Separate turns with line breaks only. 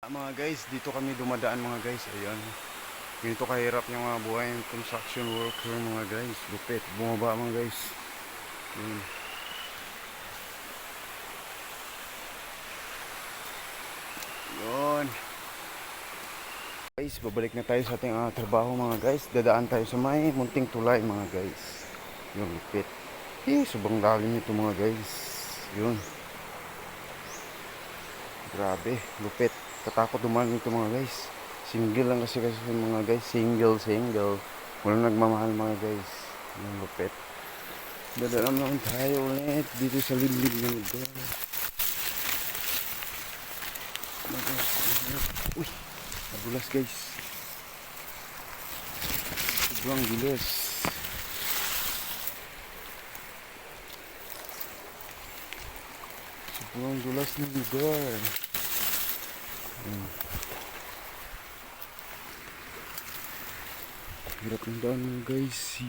Mga guys, dito kami dumadaan mga guys. Ayan. Ganito kahirap yung mga buhay ng construction worker mga guys. Lupit. Bumaba mga guys. Ayan. Yun. Guys, babalik na tayo sa ating trabaho mga guys. Dadaan tayo sa may munting tulay mga guys. Yung lupit. Sobrang lalim nito mga guys. Yun. Grabe, lupit. Katakot dumaan nito mga guys. Single lang kasi mga guys. Single. Walang nagmamahal mga guys. Yung lupit. Dadaan naman tayo ulit dito sa liblib ng lugar. Uy, nadulas guys. Sobrang gilas. Sobrang dulas ng lugar. Hirap ng daan mga guys.